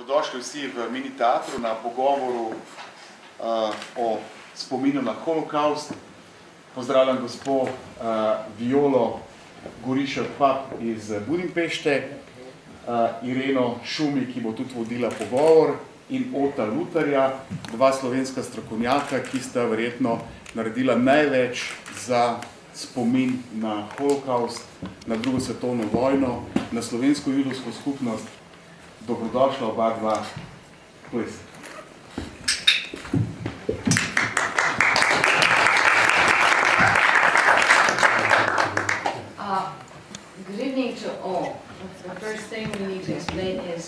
dobrodošli vsi v mini teatru na pogovoru o spominu na holokaust. Pozdravljam gospo Violo Gorišev-Pap iz Budimpešte, Ireno Šumi, ki bo tudi vodila pogovor, in Ota Lutarja, dva slovenska strokovnjaka, ki sta verjetno naredila največ za spomin na holokaust, na drugo svetovno vojno, na slovensko-judovsko skupnost. Dobrodošla oba dva. Please. Good evening to all. The first thing we need to explain is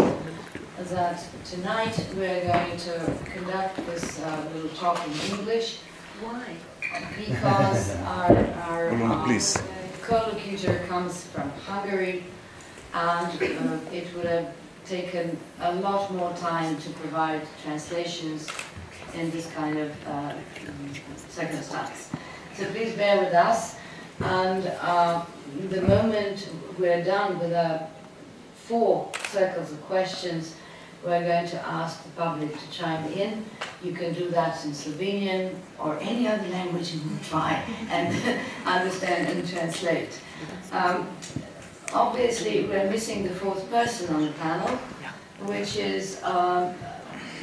that tonight we're going to conduct this little talk in English. Why? Because our collocutor comes from Hungary, and it would have taken a lot more time to provide translations in this kind of circumstance. So please bear with us, and the moment we're done with our 4 circles of questions, we're going to ask the public to chime in. You can do that in Slovenian or any other language you will try and understand and translate. Obviously, we're missing the 4th person on the panel, which is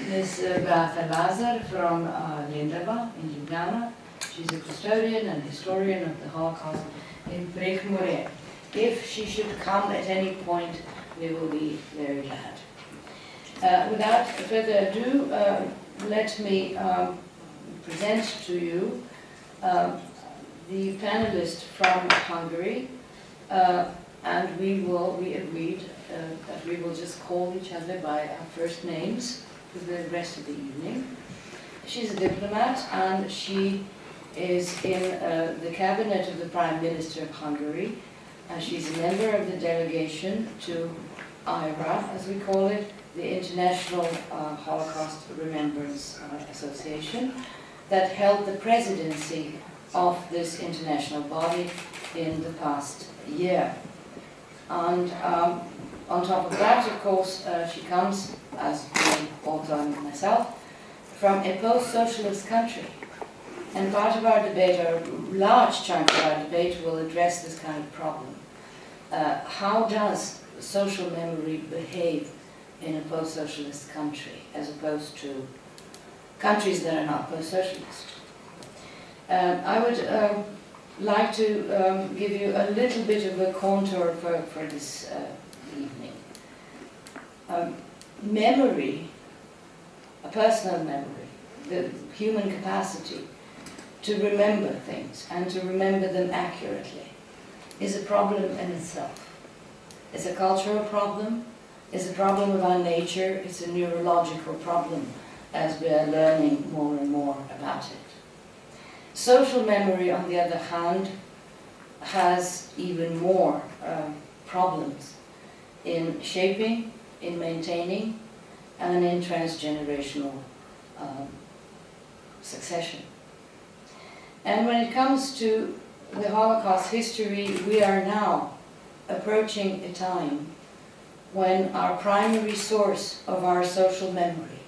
Ms. Beata Lazar from Lendava in Ljubljana. She's a custodian and historian of the Holocaust in Prekmurje. If she should come at any point, we will be very glad. Without further ado, let me present to you the panelist from Hungary, and we agreed that we will just call each other by our first names for the rest of the evening. She's a diplomat, and she is in the cabinet of the Prime Minister of Hungary. She's a member of the delegation to IRA, as we call it, the International Holocaust Remembrance Association, that held the presidency of this international body in the past year. And on top of that, of course, she comes, as also myself, from a post-socialist country. And part of our debate, or a large chunk of our debate, will address this kind of problem. How does social memory behave in a post-socialist country, as opposed to countries that are not post-socialist? I would like to give you a little bit of a contour for this evening. Memory, a personal memory, the human capacity to remember things and to remember them accurately, is a problem in itself. It's a cultural problem, it's a problem of our nature, it's a neurological problem as we are learning more and more about it. Social memory, on the other hand, has even more problems in shaping, in maintaining, and in transgenerational succession. And when it comes to the Holocaust history, we are now approaching a time when our primary source of our social memory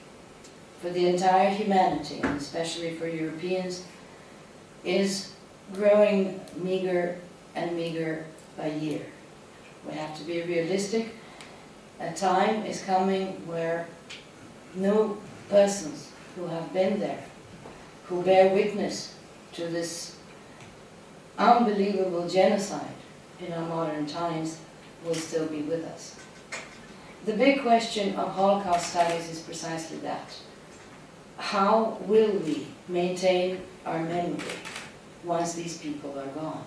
for the entire humanity, and especially for Europeans, is growing meager and meager by year. We have to be realistic. A time is coming where no persons who have been there, who bear witness to this unbelievable genocide in our modern times, will still be with us. The big question of Holocaust studies is precisely that. How will we maintain our memory once these people are gone?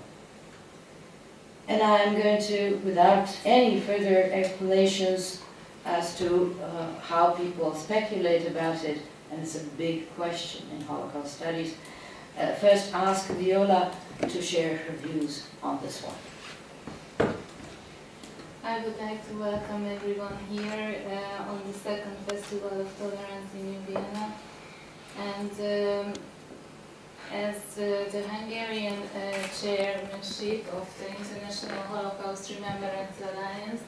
And I am going to, without any further explanations as to how people speculate about it, and it's a big question in Holocaust studies, first ask Viola to share her views on this one. I would like to welcome everyone here on the 2nd Festival of Tolerance in Ljubljana. And as the Hungarian chairmanship of the International Holocaust Remembrance Alliance,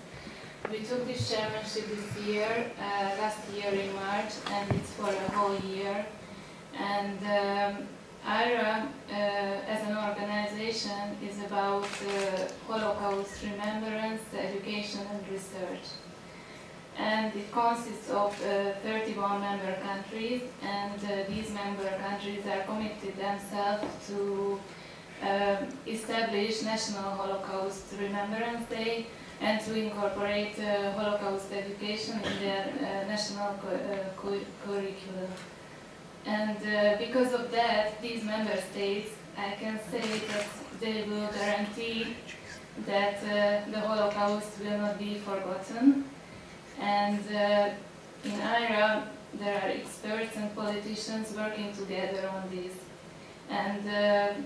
we took this Swedish chairmanship this year, last year in March, and it's for a whole year. And IRA, as an organization, is about Holocaust remembrance, education, and research. And it consists of 31 member countries, and these member countries are committed themselves to establish National Holocaust Remembrance Day and to incorporate Holocaust education in their national curriculum. And because of that, these member states, I can say that they will guarantee that the Holocaust will not be forgotten. And in IRA, there are experts and politicians working together on this. And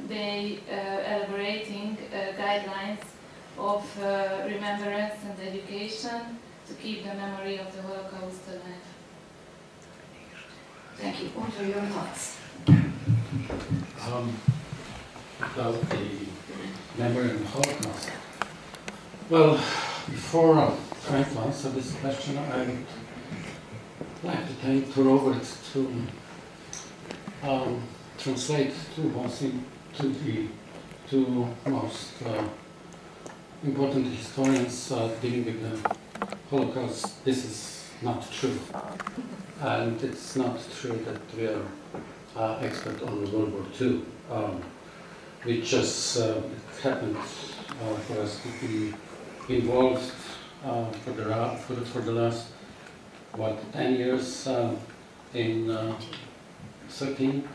they elaborating guidelines of remembrance and education to keep the memory of the Holocaust alive. Thank you. What are your thoughts? About the memory of the Holocaust. Well, before trying to answer this question, I'd like to take Robert to translate to the two most important historians dealing with the Holocaust. This is not true. And it's not true that we are expert on World War II. We just happened for us to be involved for the last 10 years in 13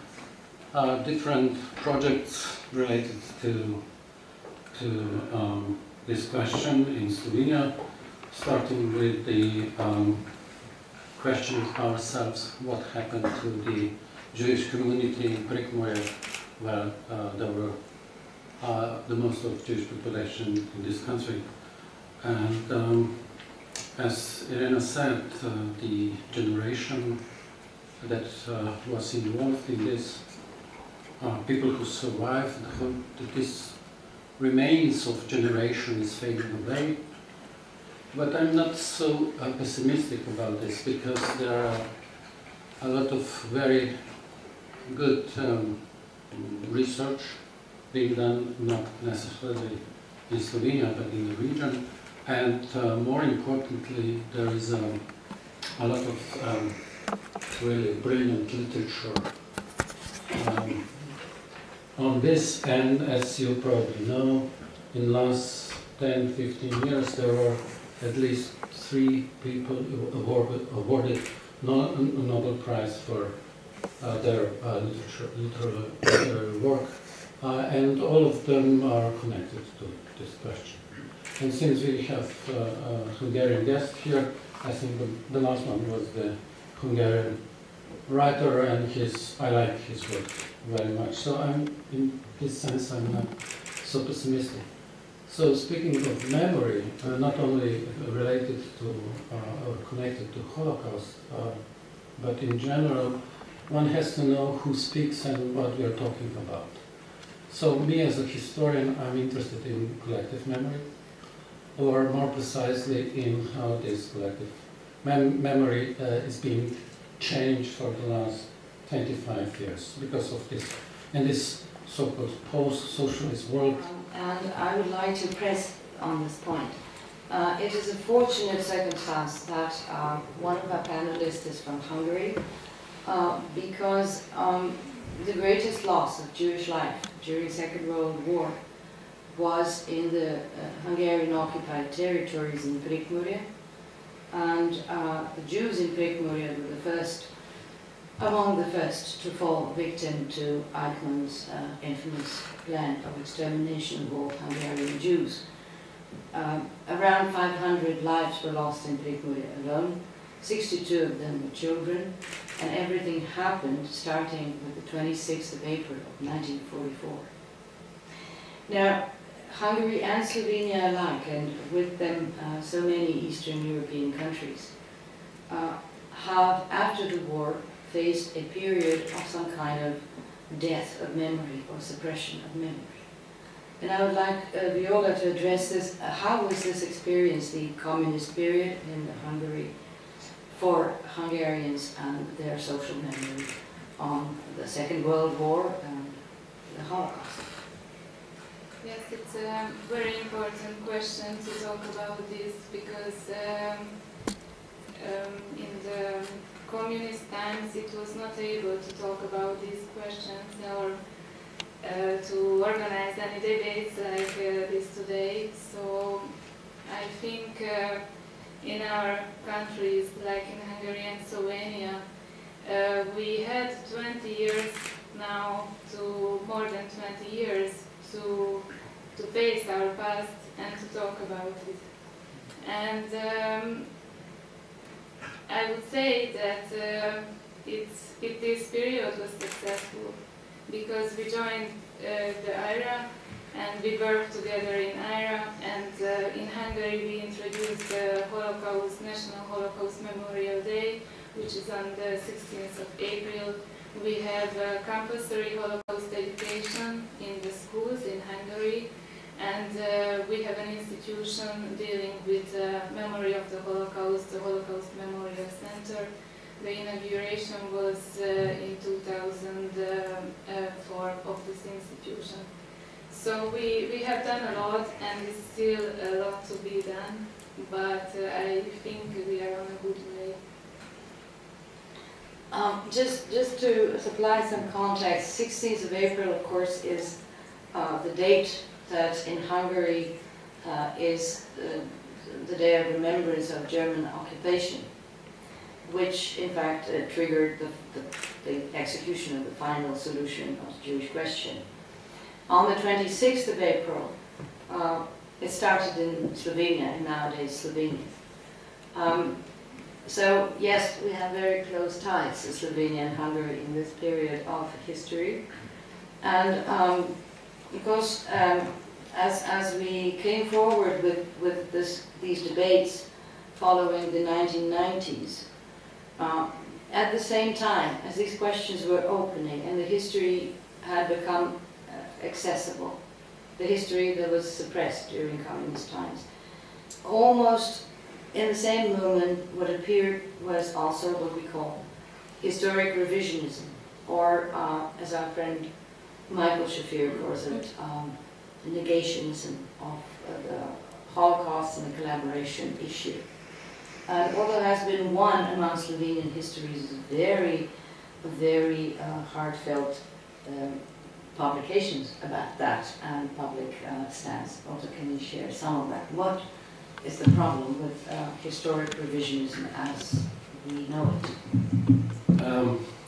different projects related to this question in Slovenia, starting with the question ourselves what happened to the Jewish community in Prekmurje, where there were the most of Jewish population in this country. And as Irena said, the generation that was involved in this, people who survived, this remains of generation is fading away. But I'm not so pessimistic about this, because there are a lot of very good research being done, not necessarily in Slovenia, but in the region. And more importantly, there is a lot of really brilliant literature on this. And as you probably know, in the last 10-15 years, there were at least 3 people awarded Nobel Prize for their literary work, and all of them are connected to this question. And since we have a Hungarian guest here, I think the last one was the Hungarian writer, and I like his work very much. So in this sense, I'm not so pessimistic. So speaking of memory, not only related to or connected to Holocaust, but in general, one has to know who speaks and what we are talking about. So me as a historian, I'm interested in collective memory, or more precisely in how this collective memory is being changed for the last 25 years because of this, in this so-called post-socialist world. And I would like to press on this point. It is a fortunate circumstance that one of our panelists is from Hungary, because the greatest loss of Jewish life during the Second World War was in the Hungarian-occupied territories in Prekmurje, and the Jews in Prekmurje were the first, among the first, to fall victim to Eichmann's infamous plan of extermination of all Hungarian Jews. Around 500 lives were lost in Prekmurje alone, 62 of them were children, and everything happened starting with the 26th of April of 1944. Now, Hungary and Slovenia alike, and with them so many Eastern European countries, have, after the war, faced a period of some kind of death of memory or suppression of memory. And I would like Viola to address this. How was this experience, the communist period in Hungary, for Hungarians and their social memory on the Second World War and the Holocaust? Yes, it's a very important question to talk about this because in the communist times it was not able to talk about these questions or to organize any debates like this today. So I think in our countries, like in Hungary and Slovenia, we had 20 years now, to more than 20 years, to face our past and to talk about it. And I would say that this period was successful because we joined the IRA and we worked together in IRA, and in Hungary we introduced the Holocaust, National Holocaust Memorial Day, which is on the 16th of April. We have compulsory Holocaust education in the schools in Hungary, and we have an institution dealing with memory of the Holocaust Memorial Center. The inauguration was in 2004 of this institution. So we have done a lot, and there's still a lot to be done, but I think we are on a good way. Just to supply some context, 16th of April, of course, is the date that in Hungary is the day of remembrance of German occupation, which in fact triggered the execution of the final solution of the Jewish question. On the 26th of April, it started in Slovenia, in nowadays Slovenia. So yes, we have very close ties to Slovenia and Hungary in this period of history. And because as we came forward with these debates following the 1990s, at the same time as these questions were opening and the history had become accessible, the history that was suppressed during communist times, almost in the same moment what appeared was also what we call historic revisionism, or as our friend Michael Shafir calls it, the negationism of the Holocaust and the collaboration issue. And although there has been one among Slovenian histories, very heartfelt publications about that and public stance. Also, can you share some of that? What is the problem with historic revisionism as we know it?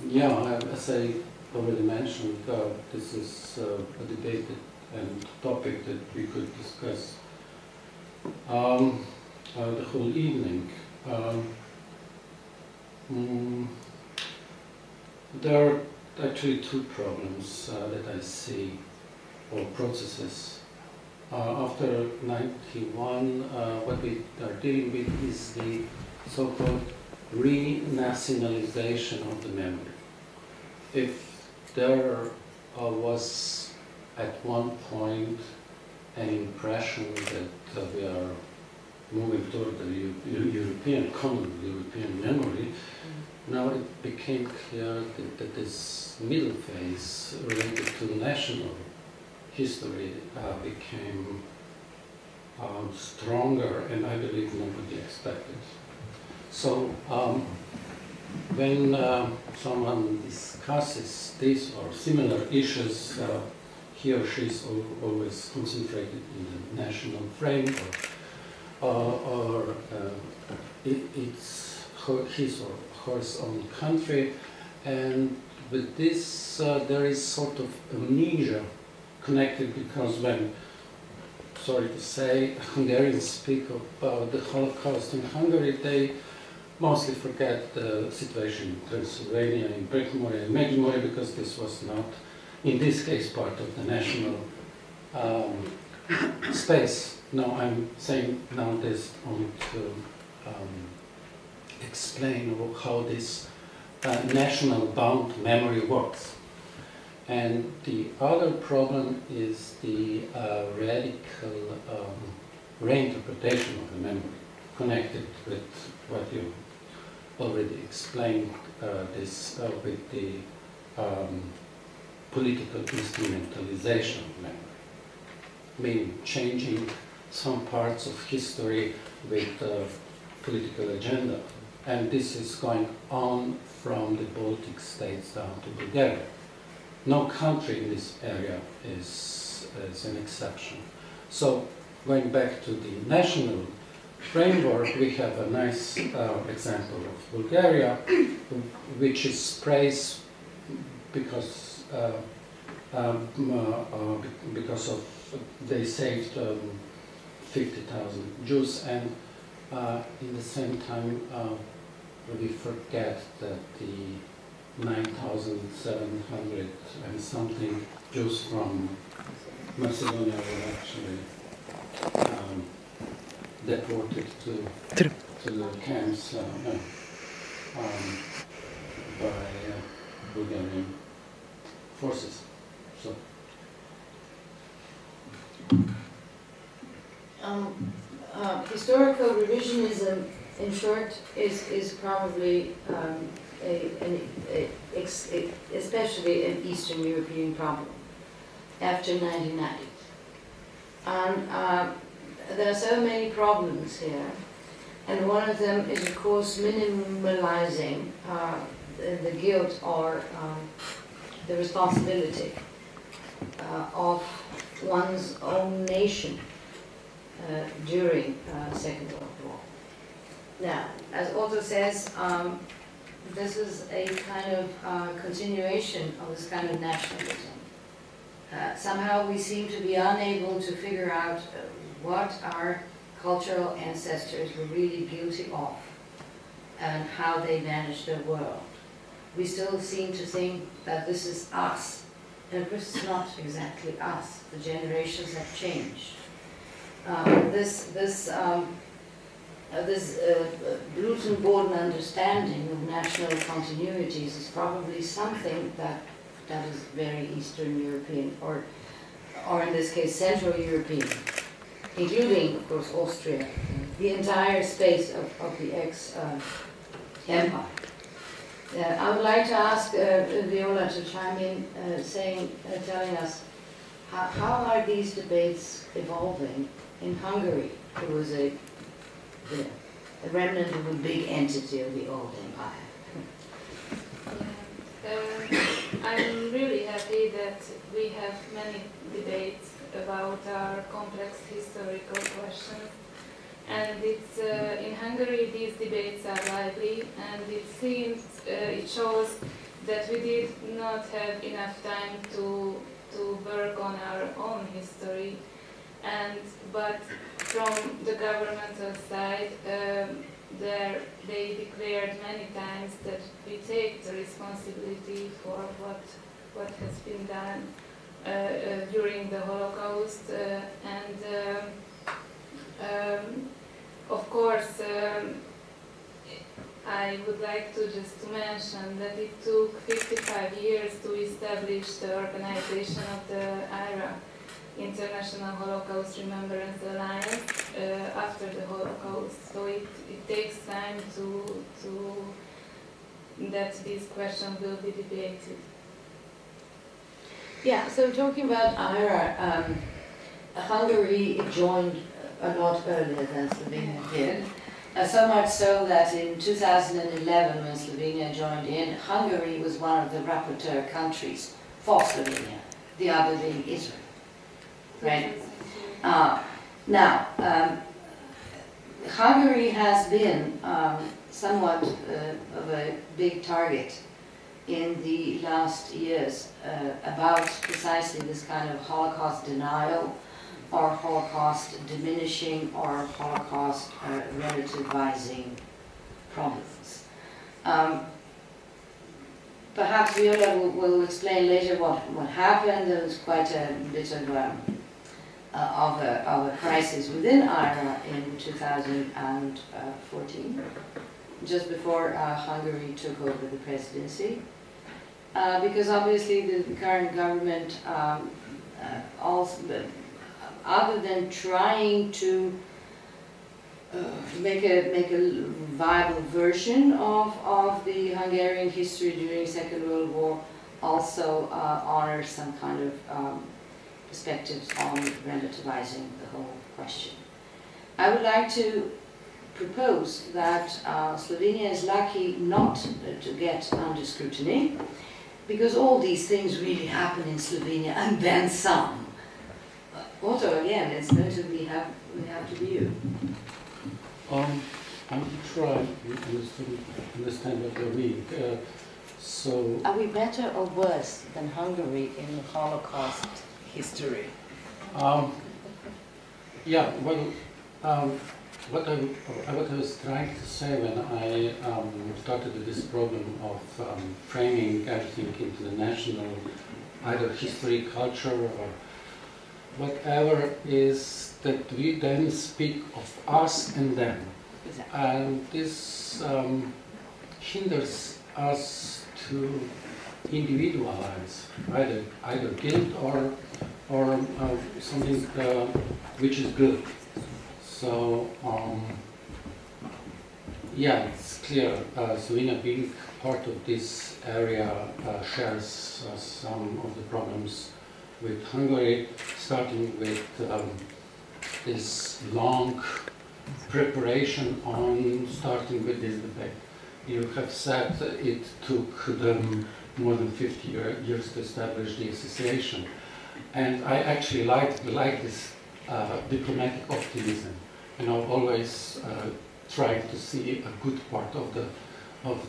Yeah, as I already mentioned, this is a debate and topic that we could discuss the whole evening. There are actually two problems that I see, or processes. After 91, what we are dealing with is the so-called renationalization of the memory. If there was at one point an impression that we are moving toward the European common European memory, now it became clear that this middle phase related to national history became stronger, and I believe nobody expected. So when someone discusses this or similar issues, he or she is always concentrated in the national frame, or it's his or her own country, and with this there is sort of amnesia connected, because when, sorry to say, Hungarians speak about the Holocaust in Hungary, they mostly forget the situation in Transylvania, in Prekmurje and Međimurje, because this was not, in this case, part of the national space. No, I'm saying now this only to explain how this national bound memory works. And the other problem is the radical reinterpretation of the memory, connected with what you already explained, this with the political instrumentalization of memory, meaning changing some parts of history with political agenda. And this is going on from the Baltic states down to Bulgaria. No country in this area is an exception. So going back to the national framework, we have a nice example of Bulgaria, which is praised because of they saved 50,000 Jews, and in the same time we forget that the 9,700 and something Jews from Macedonia were actually deported to the camps by Bulgarian forces. So. Historical revisionism, in short, is probably especially an Eastern European problem after 1990. And there are so many problems here, and one of them is, of course, minimalizing the guilt or the responsibility of one's own nation during Second World War. Now, as Otto says, this is a kind of continuation of this kind of nationalism. Somehow we seem to be unable to figure out what our cultural ancestors were really guilty of and how they managed their world. We still seem to think that this is us, and of course it's not exactly us. The generations have changed. This Blutenboden understanding of national continuities is probably something that is very Eastern European, or in this case Central European, including, of course, Austria, the entire space of the ex-empire. I would like to ask Viola to chime in, telling us how are these debates evolving in Hungary, who was a remnant of a big entity of the old empire. I'm really happy that we have many debates about our complex historical questions, and it's in Hungary these debates are lively, and it shows that we did not have enough time to work on our own history, but from the governmental side, they declared many times that we take the responsibility for what has been done during the Holocaust, of course I would like to mention that it took 55 years to establish the organization of the IHRA, International Holocaust Remembrance Alliance, after the Holocaust. So it takes time that this question will be debated. Yeah, so talking about IHRA, Hungary joined a lot earlier than Slovenia did. So much so that in 2011, when Slovenia joined in, Hungary was one of the rapporteur countries for Slovenia, the other being Israel. Right? Now, Hungary has been somewhat of a big target in the last years about precisely this kind of Holocaust denial, or Holocaust diminishing, or Holocaust relativizing problems. Perhaps Viola will explain later what happened. There was quite a bit of a crisis within IHRA in 2014, just before Hungary took over the presidency. because obviously the current government also, other than trying to make a viable version of the Hungarian history during Second World War, also honors some kind of perspectives on relativizing the whole question. I would like to propose that Slovenia is lucky not to get under scrutiny, because all these things really happen in Slovenia, and then some. Otto, again, it's going to be we have to be you. I'm trying to understand what you mean. So, are we better or worse than Hungary in the Holocaust history? Yeah, well, what I was trying to say when I started with this problem of framing everything into the national, either history, culture, or whatever, is that we then speak of us and them. Exactly. And this hinders us to individualize either guilt or something which is good. So yeah, it's clear Slovenia being part of this area shares some of the problems with Hungary, starting with this long preparation on starting with this debate. You have said it took them more than 50 years to establish the association, and I actually like this diplomatic optimism. You know, always trying to see a good part of the whole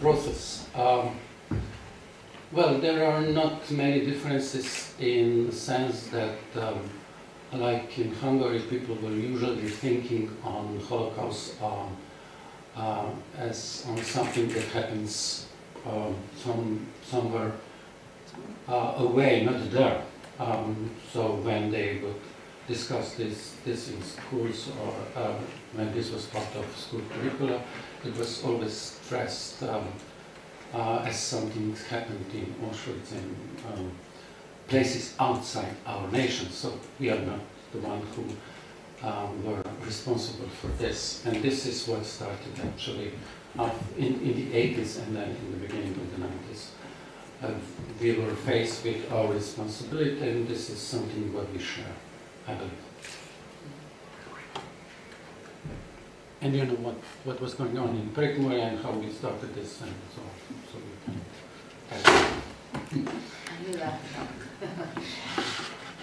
process. Well, there are not many differences in the sense that, like in Hungary, people were usually thinking on Holocaust as on something that happens somewhere away, not there. So when they would discuss this in schools, or when this was part of school curricula, it was always stressed as something happened in Auschwitz and places outside our nation. So we are not the one who were responsible for this. And this is what started actually in the 80s and then in the beginning of the 90s. We were faced with our responsibility, and this is something what we share, I believe. And you know what was going on in Prekmurje and how we started this, and so on. So we can. I knew that.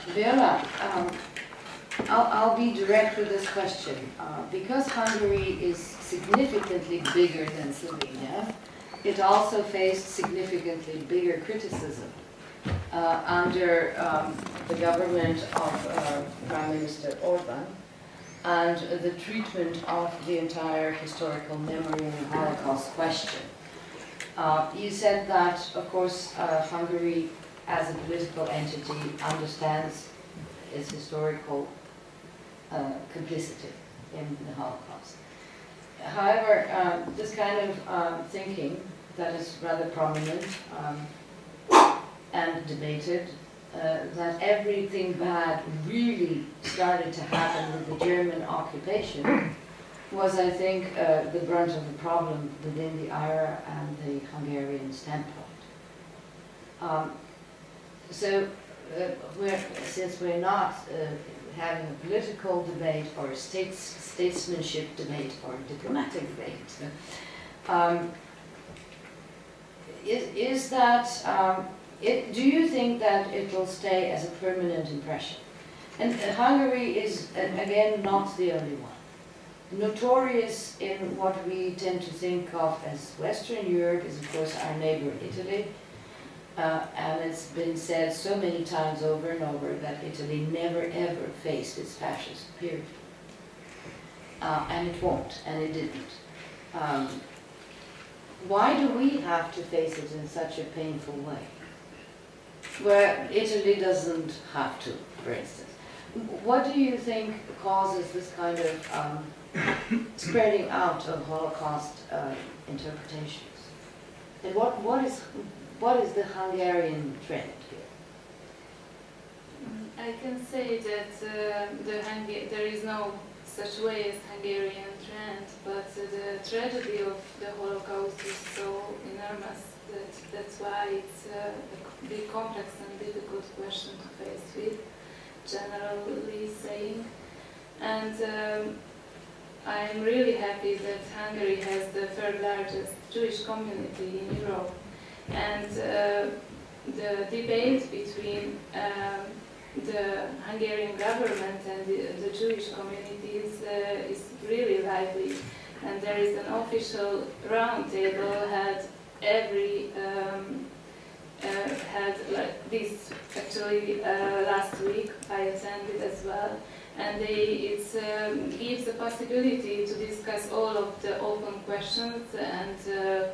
Viola, I'll be direct with this question. Because Hungary is significantly bigger than Slovenia, it also faced significantly bigger criticism under the government of Prime Minister Orban, and the treatment of the entire historical memory and Holocaust question. You said that, of course, Hungary as a political entity understands its historical complicity in the Holocaust. However, this kind of thinking that is rather prominent and debated, that everything bad really started to happen with the German occupation, was, I think, the brunt of the problem within the IRA and the Hungarian standpoint. Since we're not having a political debate or a statesmanship debate or a diplomatic debate, do you think that it will stay as a permanent impression? And Hungary is, again, not the only one. Notorious in what we tend to think of as Western Europe is, of course, our neighbor Italy. And it's been said so many times over and over that Italy never ever faced its fascist period. And it won't, and it didn't. Why do we have to face it in such a painful way, where Italy doesn't have to, for instance? What do you think causes this kind of spreading out of Holocaust interpretations? And what is the Hungarian trend here? I can say that there is no such way as Hungarian trend, but the tragedy of the Holocaust is so enormous that that's why it's a big, complex and difficult question to face with, generally saying. And I'm really happy that Hungary has the third largest Jewish community in Europe. And the debate between the Hungarian government and the Jewish communities is really lively. And there is an official roundtable had like this actually last week. I attended as well. And it gives the possibility to discuss all of the open questions and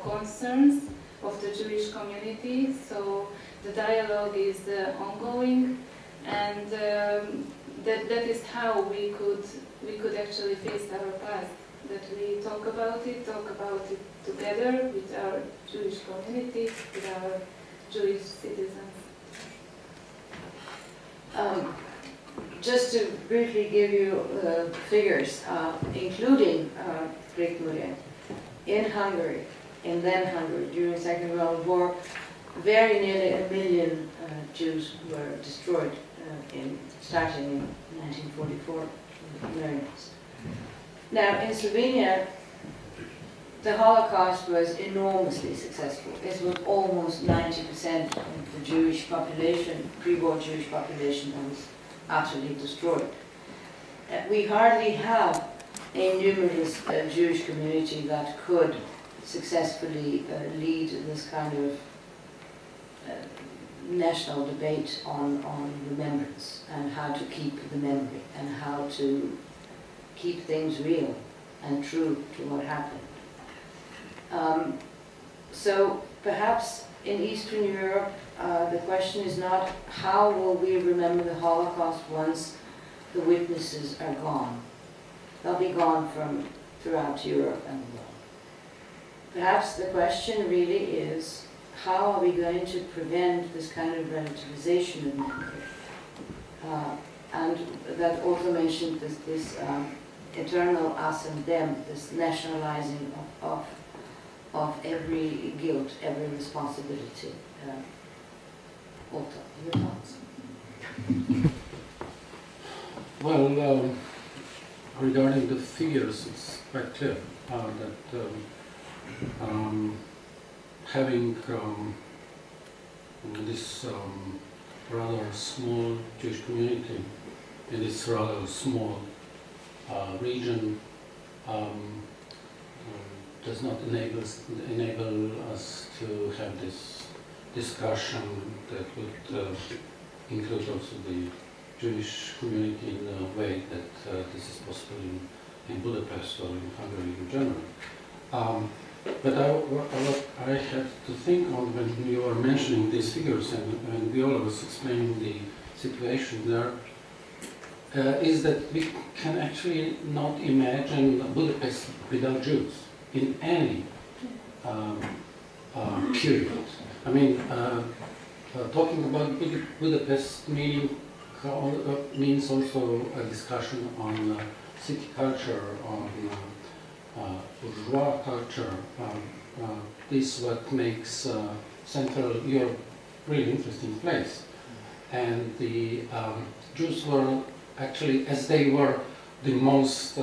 concerns of the Jewish community. So the dialogue is ongoing, and that is how we could actually face our past. That we talk about it together with our Jewish community, with our Jewish citizens. Just to briefly give you figures, including Great Muria, in Hungary, and then Hungary, during the Second World War, very nearly 1 million Jews were destroyed starting in 1944. Now, in Slovenia, the Holocaust was enormously successful. It was almost 90% of the Jewish population, pre-war Jewish population, that was utterly destroyed. We hardly have a numerous Jewish community that could successfully lead this kind of national debate on remembrance and how to keep the memory and how to keep things real and true to what happened. So perhaps in Eastern Europe, the question is not how will we remember the Holocaust once the witnesses are gone. They'll be gone from throughout Europe and the world. Perhaps the question really is, how are we going to prevent this kind of relativization of memory? And that also mentioned this eternal us and them, this nationalizing of every guilt, every responsibility. Otto, your thoughts? Well, regarding the figures, it's quite clear that having this rather small Jewish community in this rather small region does not enable us to have this discussion that would include also the Jewish community in a way that this is possible in Budapest or in Hungary in general. But what I had to think on when you were mentioning these figures and Viola was explaining the situation there, is that we can actually not imagine Budapest without Jews in any period. I mean, talking about Budapest means also a discussion on city culture, on bourgeois culture. This is what makes Central Europe a really interesting place. And the Jews were actually, as they were the most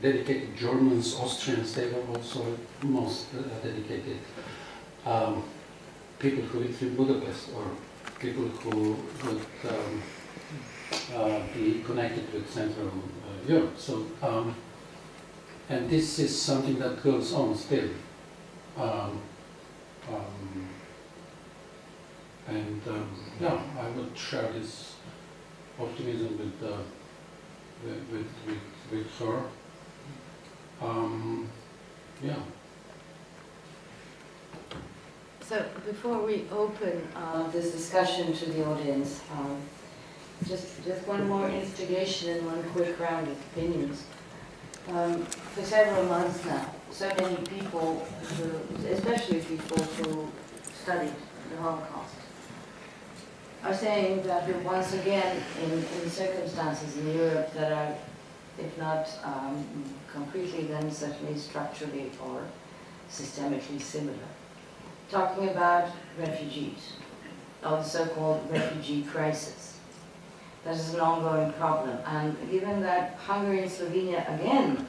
dedicated Germans, Austrians, they were also most dedicated people who lived in Budapest, or people who would be connected with Central Europe. So, and this is something that goes on still. Yeah, I would share this optimism with her. Yeah. So before we open this discussion to the audience, just one more instigation and one quick round of opinions. for several months now, so many people, especially people who studied the Holocaust, are saying that we're once again in circumstances in Europe that are, if not concretely, then certainly structurally or systemically similar. Talking about refugees, or the so-called refugee crisis. That is an ongoing problem, and given that Hungary and Slovenia again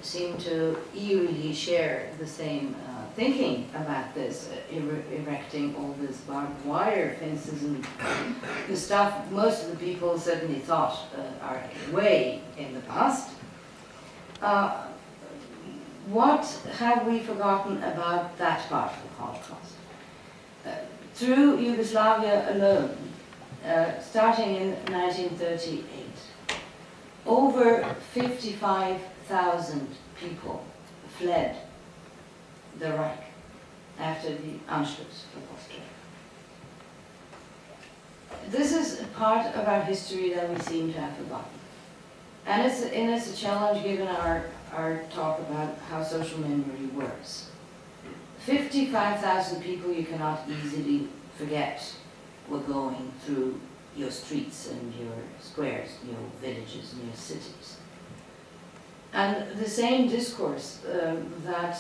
seem to eerily share the same thinking about this, erecting all this barbed wire fences and the stuff most of the people certainly thought are way in the past. What have we forgotten about that part of the Holocaust? Through Yugoslavia alone, starting in 1938, over 55,000 people fled the Reich after the Anschluss of Austria. This is a part of our history that we seem to have forgotten. And it's a challenge given our talk about how social memory works. 55,000 people you cannot easily forget were going through your streets and your squares, your villages and your cities. And the same discourse that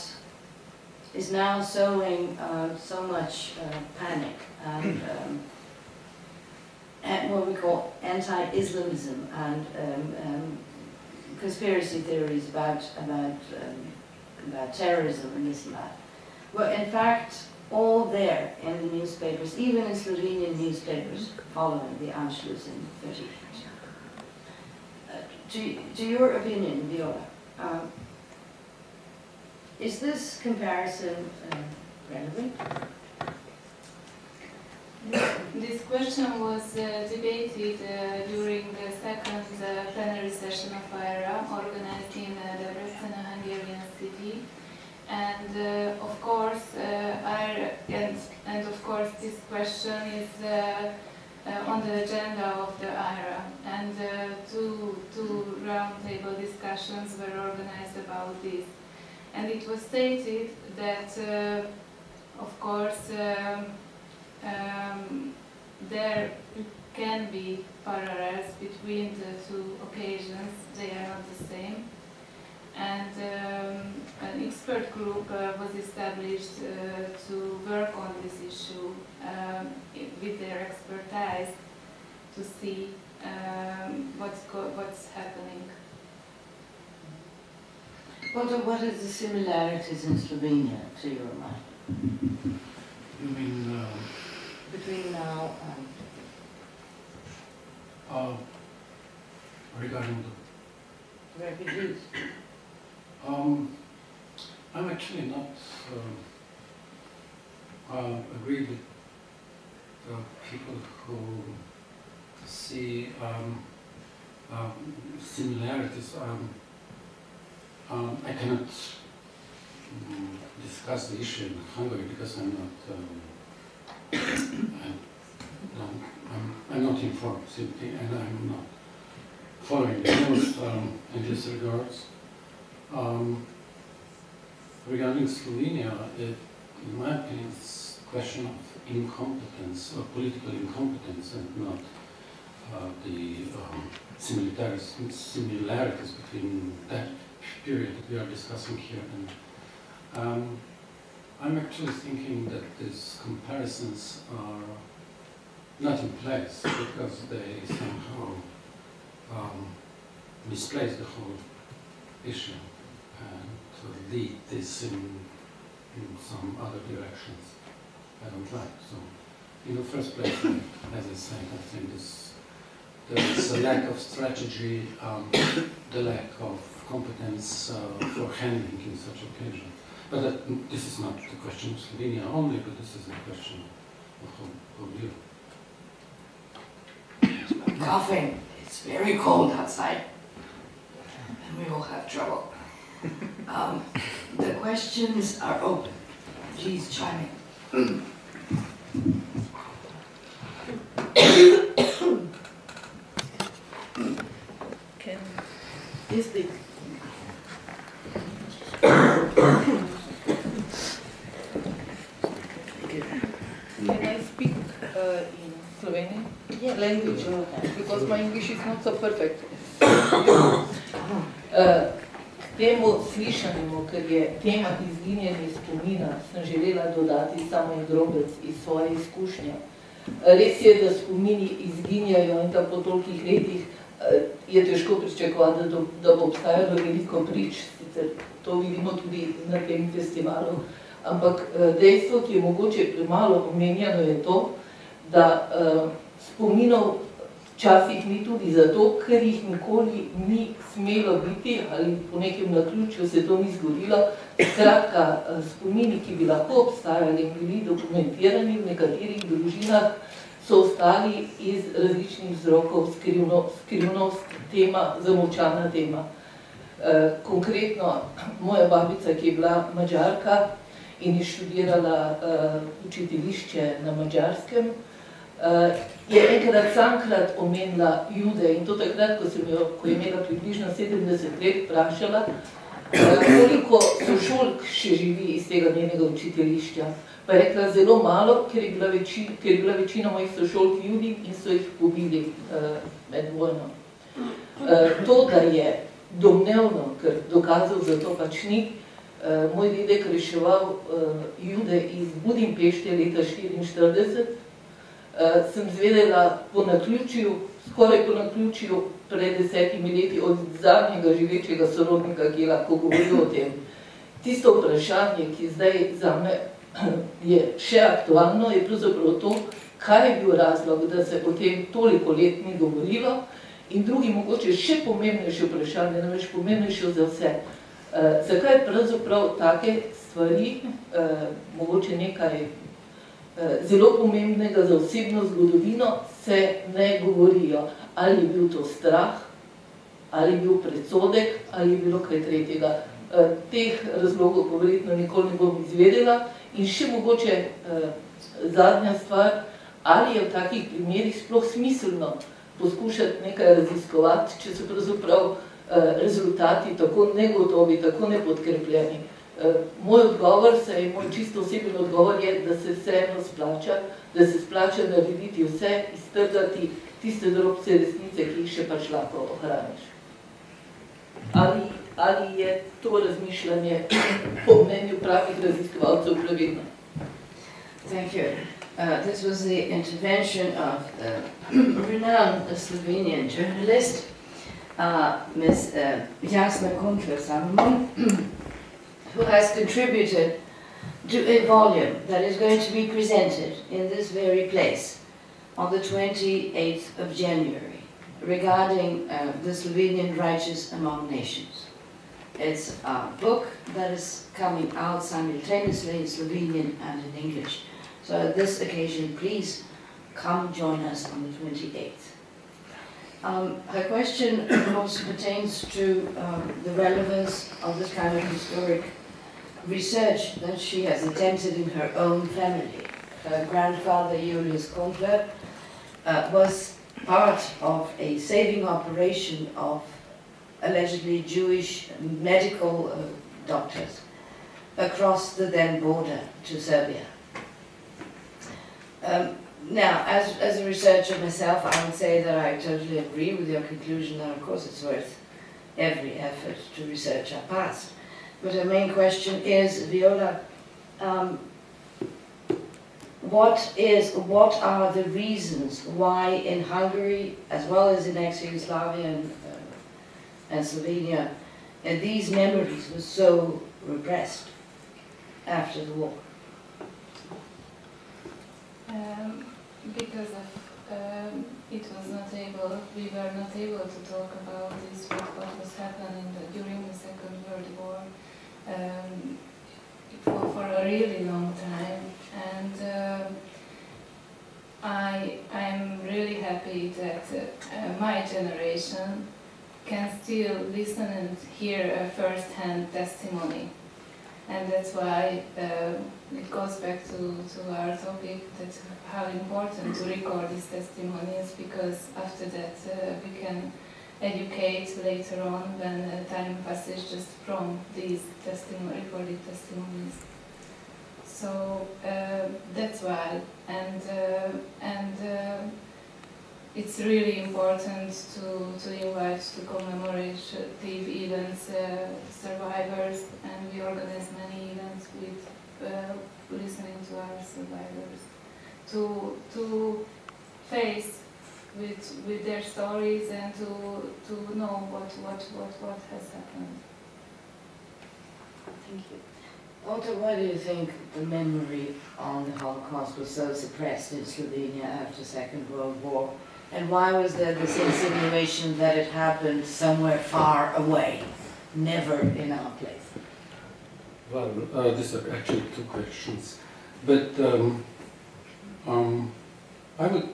is now sowing so much panic and what we call anti-Islamism and conspiracy theories about terrorism and this and that, were in fact all there in the newspapers, even in Slovenian newspapers following the Anschluss in 1938. To your opinion, Viola, is this comparison relevant? This question was debated during the second plenary session of IRA, organized in Debrecen, a Hungarian city. And of course, of course, this question is on the agenda of the IRA. And two roundtable discussions were organized about this. And it was stated that, of course, there can be parallels between the two occasions. They are not the same. And an expert group was established to work on this issue with their expertise to see what's happening. What are the similarities in Slovenia, to your mind? You mean between now and regarding the refugees? I'm actually not agree with the people who see similarities. I cannot discuss the issue in Hungary because I'm not informed simply, and I'm not following the news in this regards. Regarding Slovenia, in my opinion, it's a question of incompetence or political incompetence, and not the similarities between that period that we are discussing here. And I'm actually thinking that these comparisons are not in place because they somehow misplace the whole issue and lead this in some other directions I don't like. So, in the first place, as I said, I think there's a lack of strategy, the lack of competence for handling in such occasions. But this is not the question of Slovenia only, but this is a question of whole Europe. Coughing. It's very cold outside, and we all have trouble. The questions are open. Please chime in. Is the language, because my English is not so perfect. K temu slišanemu, ker je tema izginjanja spomina, sem želela dodati samo en drobec iz svoje izkušnje. Res je, da spomini izginjajo in da po tolikih letih je težko pričakovati, da bo obstajalo veliko prič, sicer to vidimo tudi na tem festivalu. Ampak dejstvo, ki je mogoče premalo omenjeno, je to, da spominov včasih ni tudi zato, ker jih nikoli ni smelo biti ali po nekem naključju se to ni zgodilo. Skratka, spomini, ki bi lahko obstajali in bili dokumentirani v nekaterih družinah, so ostali iz različnih vzrokov skrivnost tema, zamolčana tema. Konkretno, moja babica, ki je bila Madžarka in je študirala učiteljišče na Madžarskem, je enkrat samkrat omenila Jude in to takrat, ko je imela približno 70 let, vprašala, koliko sošolk še živi iz tega njenega učiteljišča. Pa je rekla zelo malo, ker je bila večina mojih sošolk Judi in so jih pobili med vojno. To, da je domnevno, ker dokazov za to pač ni, moj dedek reševal Jude iz Budimpešte leta 1944, sem zvedela po naključju, skoraj po naključju pred 10 leti od zadnjega živečega sorodnika, ki je lahko govoril o tem. Tisto vprašanje, ki zdaj zame je še aktualno, je pravzaprav to, kaj je bil razlog, da se o tem toliko let ni govorilo, in drugi mogoče še pomembnejše vprašanje, namreč pomembnejše za vse. Zakaj pravzaprav take stvari, mogoče nekaj zelo pomembnega za osebno zgodovino, se ne govorijo. Ali je bil to strah, ali je bil predsodek, ali je bilo kaj tretjega. Teh razlogov pa verjetno nikoli ne bom izvedela. In še mogoče zadnja stvar, ali je v takih primerih sploh smiselno poskušati nekaj raziskovati, če so pravzaprav rezultati tako negotovi, tako nepodkrepljeni. Moj odgovor moj čisto osebni odgovor je, da se vseeno splača, da se splača narediti vse, iztrgati tiste drobce resnice, ki jih še pač lahko ohraniš. Ali je to razmišljanje po mnenju pravih raziskovalcev pravilno? Thank you. This was the intervention of the renowned Slovenian journalist, Ms. Jasna Kontra-Salomon, who has contributed to a volume that is going to be presented in this very place on the 28th of January regarding the Slovenian righteous among nations. It's a book that is coming out simultaneously in Slovenian and in English. So at this occasion, please come join us on the 28th. Her question, of course, pertains to the relevance of this kind of historic research that she has attempted in her own family. Her grandfather, Julius Kondler, was part of a saving operation of allegedly Jewish medical doctors across the then border to Serbia. Now, as a researcher myself, I would say that I totally agree with your conclusion that, of course, it's worth every effort to research our past. But her main question is, Viola, what are the reasons why in Hungary, as well as in ex-Yugoslavia and Slovenia, these memories were so repressed after the war? Because we were not able to talk about this, what was happening during the Second World War for a really long time. And I'm really happy that my generation can still listen and hear a first-hand testimony. And that's why it goes back to our topic, that's how important to record these testimonies, because after that we can educate later on when time passes just from these recorded testimonies. So that's why, and it's really important to invite to commemorative events survivors, and we organize many events with listening to our survivors, to face with their stories and to know what has happened. Thank you. Ota, why do you think the memory on the Holocaust was so suppressed in Slovenia after Second World War? And why was there this insinuation that it happened somewhere far away, never in our place? Well, these are actually two questions. But I would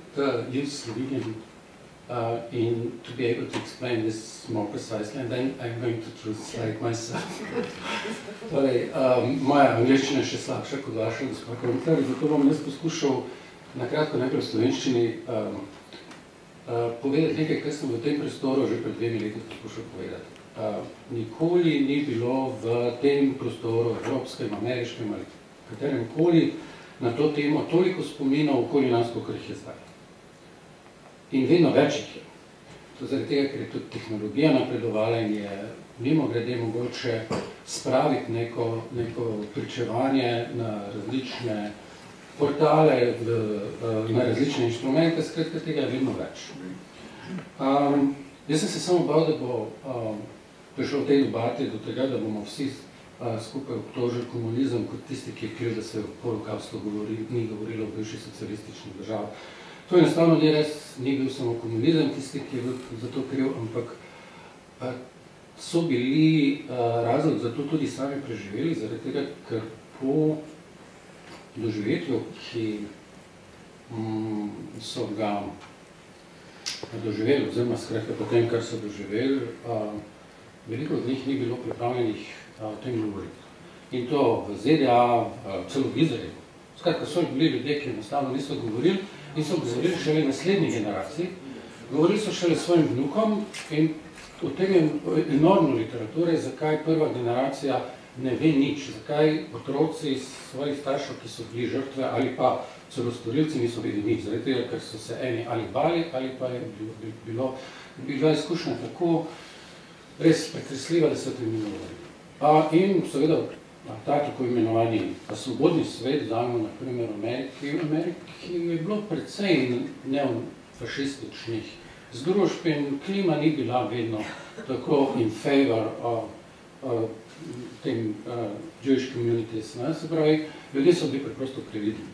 use Slovenian to be able to explain this more precisely, and then I'm going to translate myself. Torej, moja angliščina je še slabša kot vaša, gospod Komentar, zato bom jaz poskušal na kratko najprej v slovenščini povedati nekaj, kar sem v tem prostoru že pred 2 leti poskušal povedati. Nikoli ni bilo v tem prostoru, evropskem, ameriškem ali katerem koli, na to temo toliko spominov okoli nas, kot jih je zdaj. In vedno več jih je. To zaradi tega, ker je tudi tehnologija napredovala in je mimogrede mogoče spraviti neko pričevanje na različne portale, na različne inštrumente, skratka tega je vedno več. Jaz sem se samo bal, da bo prišel v tej debati do tega, da bomo vsi skupaj obtožili komunizem kot tisti, ki je kriv, da se o holokaustu ni govorilo v bivši socialistični državi. To enostavno ni res, ni bil samo komunizem tisti, ki je bil za to kriv, ampak so bili razlog za to tudi sami preživeli, zaradi tega, ker po doživetju, ki so ga doživeli, oziroma skratka po tem, kar so doživeli, veliko od njih ni bilo pripravljenih o tem govoriti. In to v ZDA, celo v Izraelu. Skratka, so bili ljudje, ki enostavno niso govorili, in so govorili šele naslednji generaciji, govorili so šele svojim vnukom in v tem je enormno literature, zakaj prva generacija ne ve nič, zakaj otroci svojih staršev, ki so bili žrtve ali pa celo storilci, niso vedeli nič, zaradi tega, ker so se eni ali bali, ali pa je bila izkušnja tako res pretresljiva, da se o tem ni govorili. In seveda, ta tako imenovani svobodni svet, vzamemo na primer v Ameriki je bilo precej neofašističnih združb in klima ni bila vedno tako in favor tem Jewish communities. Se pravi, ljudje so bili preprosto previdni.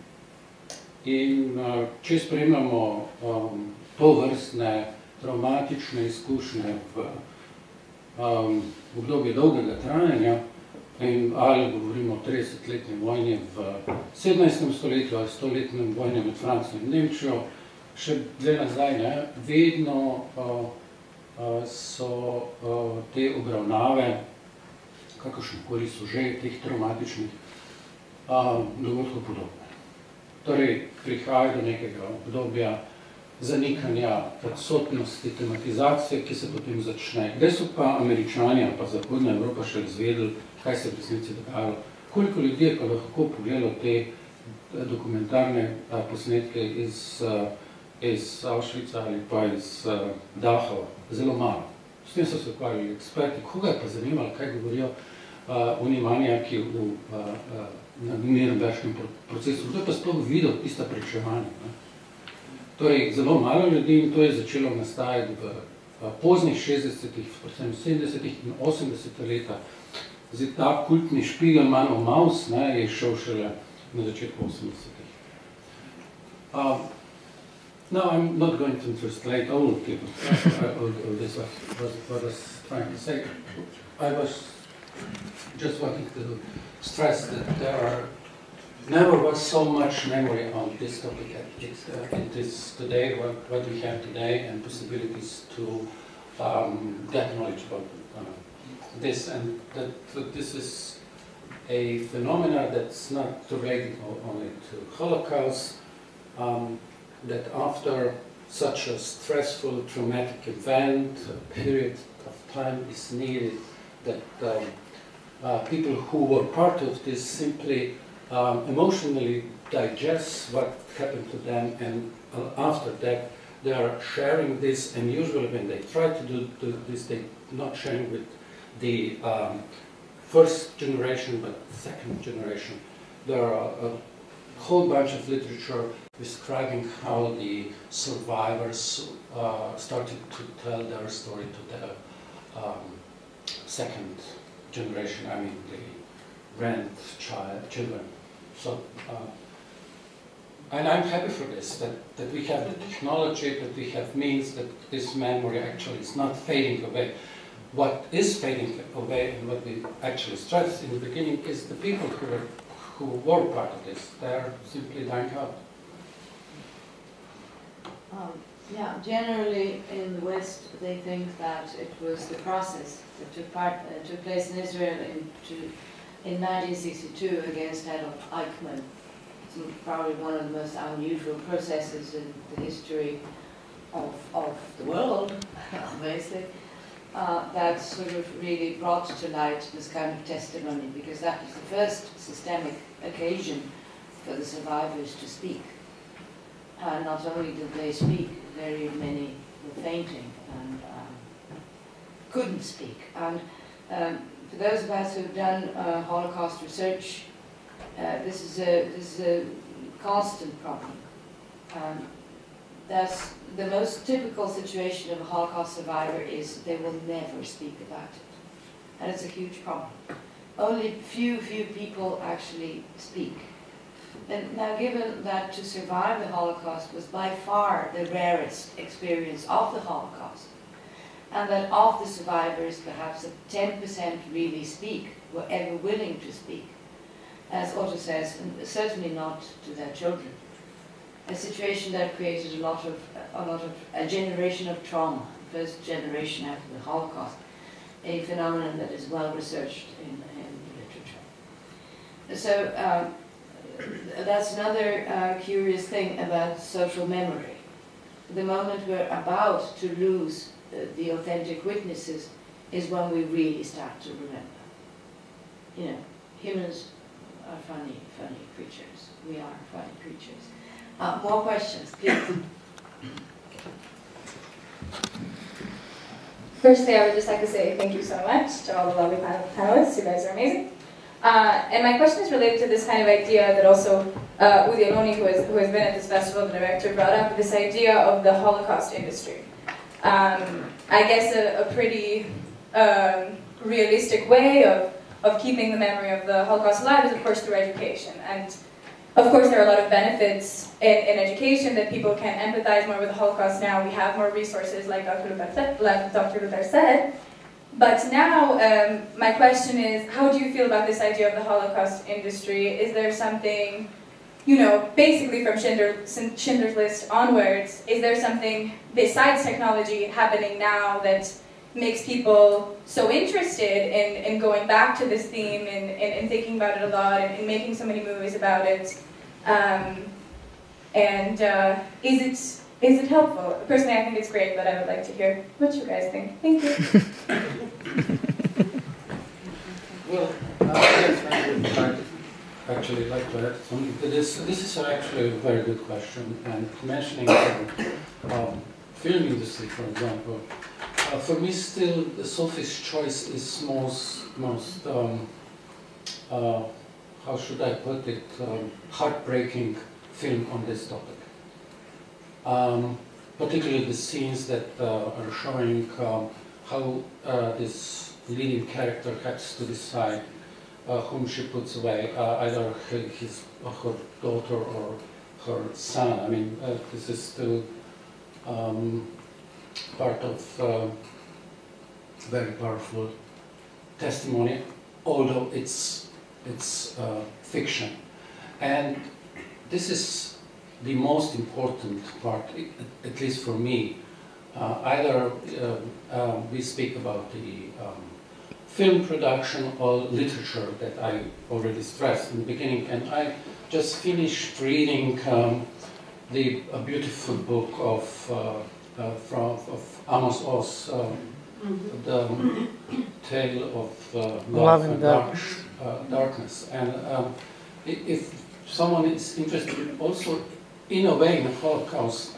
In če spremljamo to vrstne traumatične izkušnje v obdobju dolgega trajanja, ali govorimo o 30-letni vojni v 17. stoletju ali 100-letnem vojni med Francijo in Nemčijo, še dlje nazaj, vedno so te obravnave, kakršnokoli so že teh traumatičnih dogodkov podobne. Torej, prihaja do nekega obdobja zanikanja odsotnosti tematizacije, ki se potem začne. Kdaj so pa Američani ali pa Zahodna Evropa še izvedeli, kaj se v resnici dogajalo? Koliko ljudi je pa lahko pogledalo te dokumentarne posnetke iz Auschwitza ali pa iz Dachau? Zelo malo. S tem so se ukvarjali eksperti. Koga je pa zanimalo, kaj govorijo oni manijaki na Nürnberškem procesu? Kdo je pa sploh videl tista pričevanja? Torej, zelo malo ljudi in to je začelo nastajati v poznih 60-ih, predvsem 70-ih in 80-ih leta. Zdaj, ta kultni Spiegelmanov Maus je šel šele na začetku 80-ih. Now, I'm not going to translate all of this, what I was trying to say. I was just wanting to stress that never was so much memory on this topic as it is today, what we have today, and possibilities to get knowledge about this, and that this is a phenomenon that's not related only to Holocaust, that after such a stressful, traumatic event, a period of time is needed, that people who were part of this simply emotionally digest what happened to them, and after that they are sharing this, and usually when they try to do this, they're not sharing with the first generation, but second generation. There are a whole bunch of literature describing how the survivors started to tell their story to the second generation, I mean the grandchildren. So, and I'm happy for this, that we have the technology, that we have means, that this memory actually is not fading away. What is fading away, and what we actually stressed in the beginning, is the people who were part of this. They are simply dying out. Yeah, generally in the West they think that it was the process that took place in Israel in 1962 against Adolf Eichmann. It's probably one of the most unusual processes in the history of the world, obviously, that sort of really brought to light this kind of testimony, because that was the first systemic occasion for the survivors to speak. And not only did they speak, very many were fainting and couldn't speak. And for those of us who've done Holocaust research, this is a constant problem. That's the most typical situation of a Holocaust survivor is they will never speak about it. And it's a huge problem. Only few people actually speak. And now, given that to survive the Holocaust was by far the rarest experience of the Holocaust, and that of the survivors, perhaps 10% really speak, were ever willing to speak, as Otto says, and certainly not to their children. A situation that created a generation of trauma, first generation after the Holocaust, a phenomenon that is well researched in literature. So that's another curious thing about social memory. The moment we're about to lose the authentic witnesses is when we really start to remember. You know, humans are funny creatures. We are funny creatures. More questions, please. Firstly, I would just like to say thank you so much to all the lovely panelists. You guys are amazing. And my question is related to this kind of idea that also Udi Aloni, who has been at this festival, the director, brought up, this idea of the Holocaust industry. I guess a pretty realistic way of keeping the memory of the Holocaust alive is, of course, through education. And of course, there are a lot of benefits in education, that people can empathize more with the Holocaust now. We have more resources, like Dr. Luther said. But now, my question is, how do you feel about this idea of the Holocaust industry? Is there something, you know, basically from Schindler's List onwards, is there something besides technology happening now that makes people so interested in going back to this theme and thinking about it a lot and making so many movies about it? Is it helpful? Personally, I think it's great, but I would like to hear what you guys think. Thank you. Well, I'd actually like to add something to this. This is actually a very good question, and mentioning the film industry, for example, for me still Sophie's Choice is most how should I put it, heartbreaking film on this topic. Particularly the scenes that are showing how this leading character has to decide whom she puts away, either her daughter or her son. I mean, this is still part of very powerful testimony, although it's fiction. And this is the most important part, at least for me. Either we speak about the film production or literature that I already stressed in the beginning, and I just finished reading the beautiful book of Amos Oz, the tale of love and darkness. And if someone is interested also in a way in the Holocaust,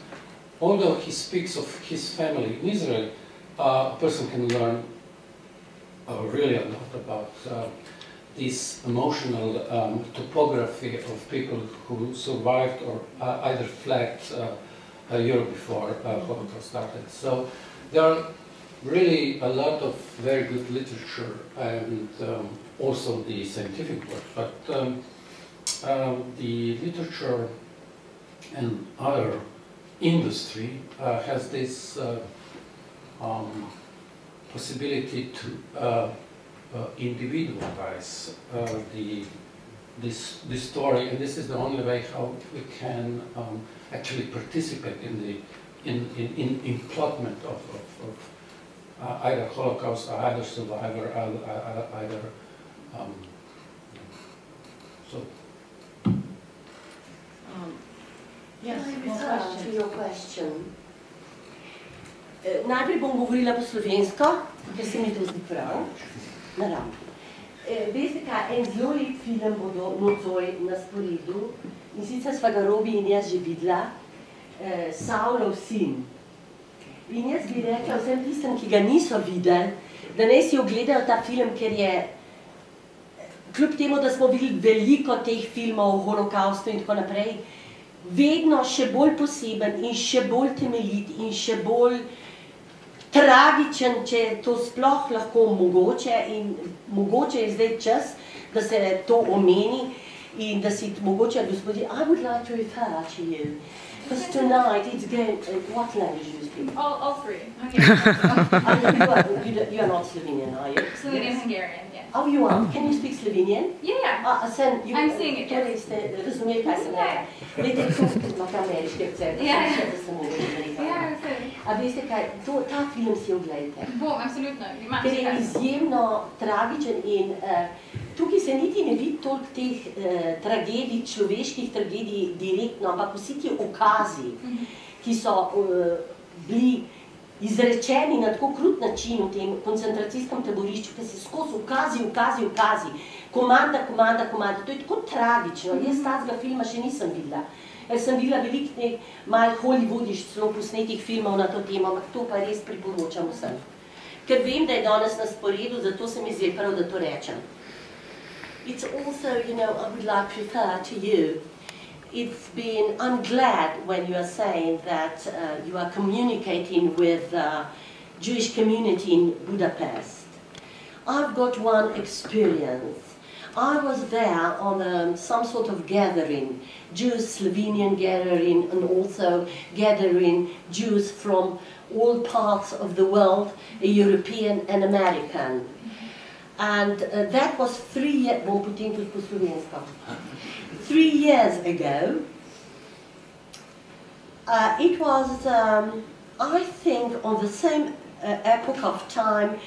although he speaks of his family in Israel, a person can learn really a lot about this emotional topography of people who survived or either fled Europe before Holocaust started. So there are really a lot of very good literature and also the scientific work, but the literature and other industry has this possibility to individualize this story, and this is the only way how we can actually participate in plotment of either Holocaust, or either survivor, either so. Yes, To your question. Najprej bom govorila po slovensko, ker se mi to zdi prav. Naravno. Veste kaj, en zelo lep film bodo nocoj na sporedu, in sicer sva ga Robi in jaz že videla, Savlov sin. In jaz bi rekla vsem tistem, ki ga niso videli, da naj si ogledajo ta film, ker je, kljub temu, da smo videli veliko teh filmov o holokaustu in tako naprej, vedno še bolj poseben in še bolj temeljit in še bolj tragičen, če je to sploh lahko mogoče, in mogoče je zdaj čas, da se to omeni in da si mogoče gospodi, I would like to refer to you. Because tonight it's going, what language do you speak? All three. You are not Slovenian, are you? Slovenian, yes. Hungarian, yes. Oh, you are? Can you speak Slovenian? Yeah. I'm seeing it, yes. Razumeli, kaj sem rekla. Glede, to ima ta ameriški akcent, da sem mogla. A veste kaj, ta film si oglejte. Bom, absolutno. Ker je izjemno tragičen in tukaj se niti ne vidi toliko teh tragedij, človeških tragedij direktno, ampak vsi ti ukazi, ki so bili izrečeni na tako krut način v tem koncentracijskem taborišču, ki se skozi ukazi, komanda, to je tako tragično. Jaz tazga filma še nisem videla. Jaz sem videla veliko malo hollywoodiš celo posnetih filmov na to temo, ampak to pa res priporočam vsem. Ker vem, da je danes na sporedu, zato se mi zdi prav, da to rečem. It's also, you know, I would like to refer to you. I'm glad when you are saying that you are communicating with the Jewish community in Budapest. I've got one experience. I was there on some sort of gathering, Jewish-Slovenian gathering, and also gathering Jews from all parts of the world, European and American. And that was 3 years, bom potem tudi po slovensko. 3 years ago. It was, I think, on the same epoch of time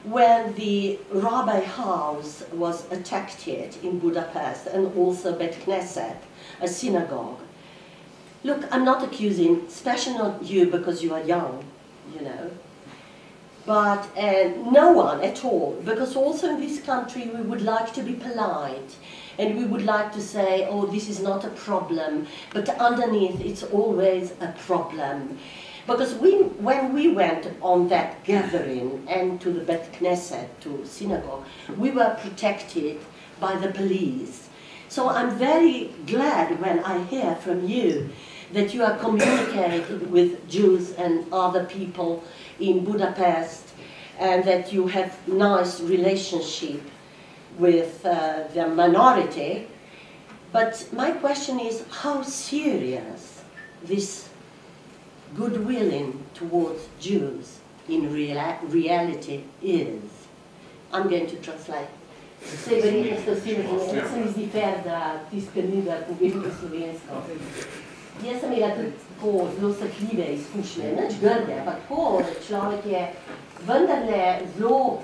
when the Rabbi House was attacked in Budapest, and also Bet Knesset, a synagogue. Look, I'm not accusing, especially not you because you are young, you know. But no one at all, because also in this country we would like to be polite and we would like to say, oh, this is not a problem, but underneath it's always a problem. Because when we went on that gathering and to the Bet Knesset, to synagogue, we were protected by the police. So I'm very glad when I hear from you that you are communicating with Jews and other people in Budapest, and that you have nice relationship with the minority. But my question is how serious this goodwilling towards Jews in reality is. I'm going to translate. Saj verjetno ste vsi razumeli, se mi zdi fair, da tiskani, da povem po slovensko. Jaz sem imela tudi tako zelo srhljive izkušnje, nič grde, ampak tako človek je vendarle zelo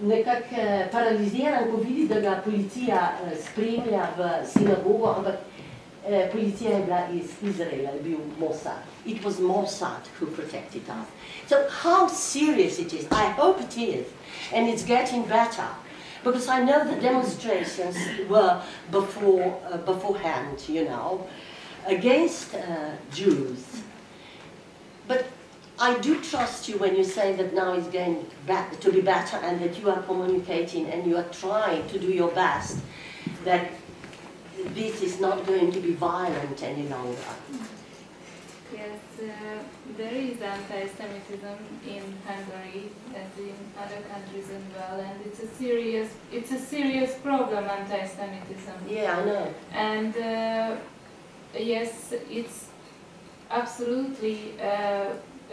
nekako paraliziran, ko vidi, da ga policija spremlja v sinagogo, ampak policija je bila iz Izraela, je bil Mossad. It was Mossad who protected us. So how serious it is, I hope it is, and it's getting better. Because I know the demonstrations were beforehand, you know, against Jews. I do trust you when you say that now it's going to be better and that you are communicating and you are trying to do your best, that this is not going to be violent any longer. Yes, there is anti-Semitism in Hungary as in other countries as well, and it's a serious problem, anti-Semitism. Yeah, I know. And yes, it's absolutely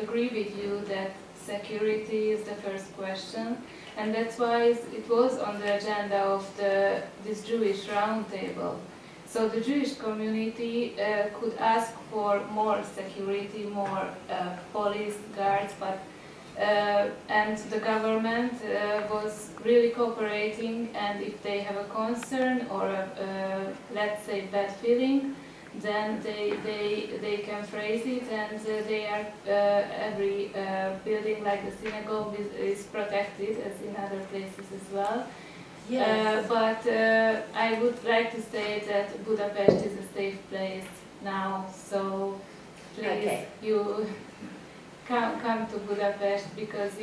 agree with you that security is the first question, and that's why it was on the agenda of this Jewish roundtable. So the Jewish community could ask for more security, more police guards, but and the government was really cooperating. And if they have a concern or let's say bad feeling, then they can phrase it, and they are every building like the synagogue is protected as in other places as well. Yes. But I would like to say that Budapest is a safe place now, so please you come to Budapest, because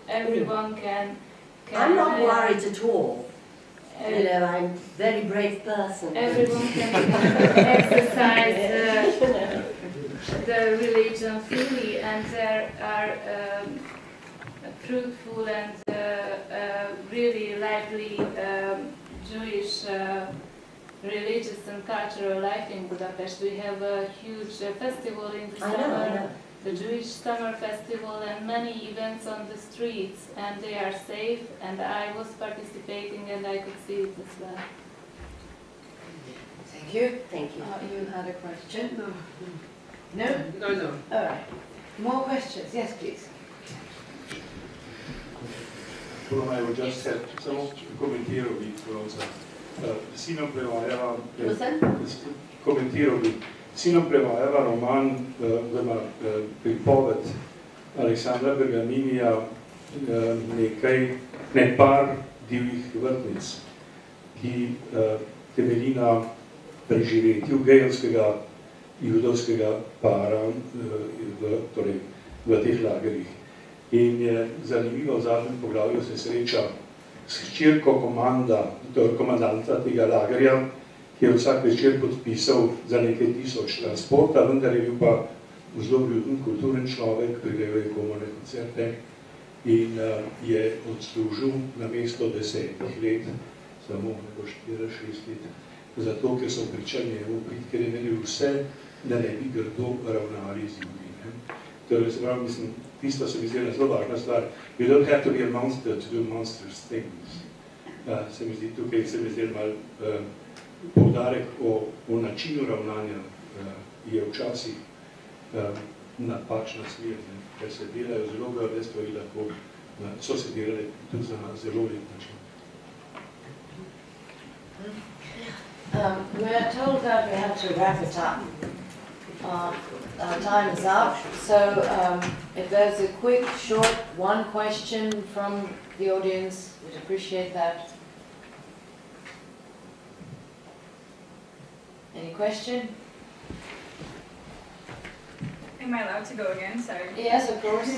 everyone can I'm not worried at all. You know, I'm a very brave person. Everyone can exercise the religion freely, and there are fruitful and really lively Jewish religious and cultural life in Budapest. We have a huge festival in the summer, the Jewish Summer Festival, and many events on the streets, and they are safe, and I was participating and I could see it as well. Thank you. Thank you. You had a question? No. No? No. All right. More questions? Yes, please. Evo, just had samo komentiral bi sinom prevajava roman, pripoved Aleksandra Bergaminija par divjih vrtnic, ki temelji na preživetju gejevskega judovskega para v teh lagerjih. In je zanimivo, v zadnjem poglavju se sreča s hčerko komandanta tega lagerja, ki je vsak večer podpisal za nekaj tisoč transporta, vendar je bil pa zelo vljuden, kulturen človek, prirejo je komorne koncerte in je odslužil na mesto 10 let, samo 4-6 let, zato ker so pričali njemu priti, ker je imeli vse, da ne bi grdo ravnali z ljudi. Torej, se pravi, mislim, tisto se mi zdi zelo važna stvar. You don't have to be a monster to do monstrous things. Se mi zdi tukaj, se mi zdi malo poudarek o načinu ravnanja je včasih napačna smer, ker se delajo zelo grde stvari, lahko so se delali tudi za zelo lep način. We are told that we have to wrap it up. Our time is up, so if there's a quick, short, one question from the audience, we'd appreciate that. Any question? Am I allowed to go again? Sorry. Yes, of course.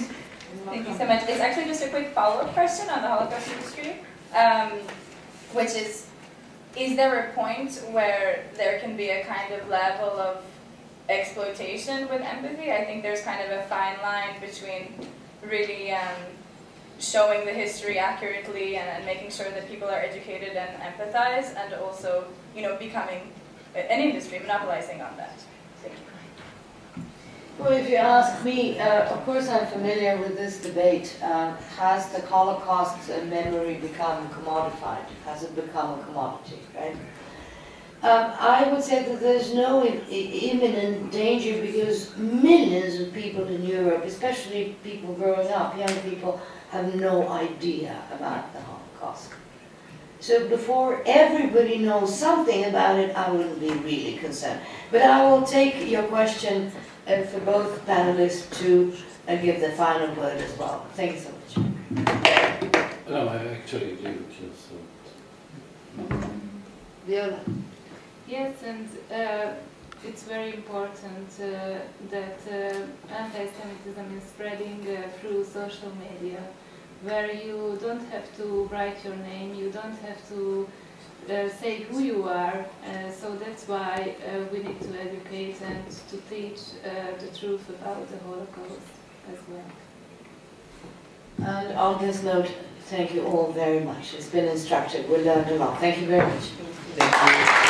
Thank you so much. It's actually just a quick follow-up question on the Holocaust history, which is there a point where there can be a kind of level of exploitation with empathy? I think there's kind of a fine line between really showing the history accurately and making sure that people are educated and empathize, and also, you know, becoming an industry, monopolizing on that. Thank you. Well, if you ask me, of course I'm familiar with this debate. Has the Holocaust memory become commodified? Has it become a commodity, right? I would say that there's no imminent danger, because millions of people in Europe, especially people growing up, young people, have no idea about the Holocaust. So before everybody knows something about it, I wouldn't be really concerned. But I will take your question for both panelists to give the final word as well. Thank you so much. No, I actually agree with you. So. Viola. Yes, and it's very important that anti-Semitism is spreading through social media, where you don't have to write your name, you don't have to say who you are, so that's why we need to educate and to teach the truth about the Holocaust as well. And on this note, thank you all very much. It's been instructive. We learned a lot. Thank you very much. Thank you.